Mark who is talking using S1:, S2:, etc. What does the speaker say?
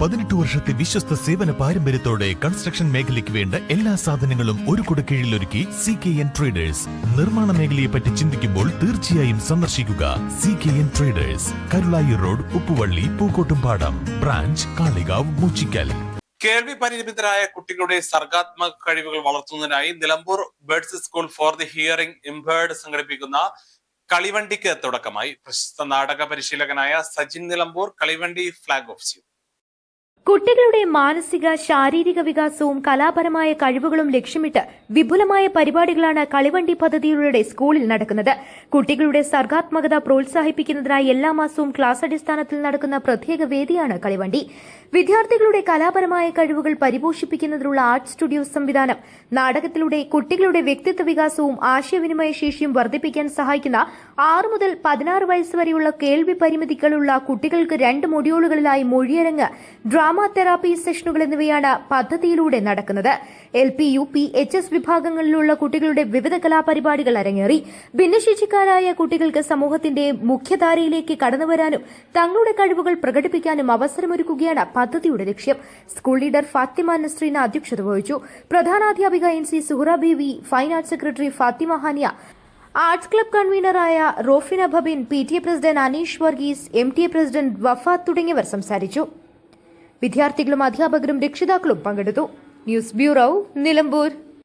S1: 18 വർഷത്തെ വിശ്വസ്ത സേവന പാരമ്പര്യത്തോടെ കൺസ്ട്രക്ഷൻ മേഖലയ്ക്ക് വേണ്ട എല്ലാ സാധനങ്ങളും ഒരു കുടക്കീഴിലൊരുക്കി CKN ട്രേഡേഴ്സ്. നിർമ്മാണ മേഖലയെ പറ്റി ചിന്തിക്കുമ്പോൾ തീർച്ചയായും സന്ദർശിക്കുക CKN traders, Karulai road, Uppuvalli, Pookkottumpadam. Branch Kalikavu, Moochikkal.
S2: കേൾവി പരിമിതരായ കുട്ടികളുടെ സർഗാത്മക കഴിവുകൾ വളർത്തുന്നതിനായി Nilambur birds school for the hearing impaired സംഘടിപ്പിക്കുന്ന കളിവണ്ടിക്ക് തുടക്കമായി. പ്രശസ്ത നാടക പരിശീലകനായ സജിൻ നിലമ്പൂർ കളിവണ്ടി ഫ്ലാഗ് ഓഫ് ചെയ്തു.
S3: കുട്ടികളുടെ മാനസിക ശാരീരിക വികാസവും കലാപരമായ കഴിവുകളും ലക്ഷ്യമിട്ട് വിപുലമായ പരിപാടികളാണ് കളിവണ്ടി പദ്ധതിയിലൂടെ സ്കൂളിൽ നടക്കുന്നത്. കുട്ടികളുടെ സർഗാത്മകത പ്രോത്സാഹിപ്പിക്കുന്നതിനായി എല്ലാ മാസവും ക്ലാസ് അടിസ്ഥാനത്തിൽ നടക്കുന്ന പ്രത്യേക വേദിയാണ് കളിവണ്ടി. വിദ്യാർത്ഥികളുടെ കലാപരമായ കഴിവുകൾ പരിപോഷിപ്പിക്കുന്നതിനുള്ള ആർട്ട് സ്റ്റുഡിയോ സംവിധാനം, നാടകത്തിലൂടെ കുട്ടികളുടെ വ്യക്തിത്വ വികാസവും ആശയവിനിമയ ശേഷിയും വർദ്ധിപ്പിക്കാൻ സഹായിക്കുന്ന 6 മുതൽ 16 വയസ്സ് വരെയുള്ള കേൾവി പരിമിതികളുള്ള കുട്ടികൾക്ക് 2 മൊഡ്യൂളുകളിലായി മൊഴിയരങ്ങ്, ഡ്രാമ തെറാപ്പി സെഷനുകൾ എന്നിവയാണ് പദ്ധതിയിലൂടെ നടക്കുന്നത്. LP, UP, HS വിഭാഗങ്ങളിലുള്ള കുട്ടികളുടെ വിവിധ കലാപരിപാടികൾ അരങ്ങേറി. ഭിന്നശേഷിക്കാരായ കുട്ടികൾക്ക് സമൂഹത്തിന്റെ മുഖ്യധാരയിലേക്ക് കടന്നുവരാനും തങ്ങളുടെ കഴിവുകൾ പ്രകടിപ്പിക്കാനും അവസരമൊരുക്കുകയാണ് പദ്ധതിയുടെ ലക്ഷ്യം. സ്കൂൾ ലീഡർ ഫാത്തിമ നസ്രീന അധ്യക്ഷത വഹിച്ചു. പ്രധാനാധ്യാപിക NC Suhara Beevi, fine arts secretary Fathima Haniya, arts club കൺവീനറായ Rofina Bhabin, PTA president Aneesh Varghese, MTA president Wafath തുടങ്ങിയവർ സംസാരിച്ചു. വിദ്യാർത്ഥികളും അധ്യാപകരും രക്ഷിതാക്കളും പങ്കെടുത്തു. News bureau, Nilambur.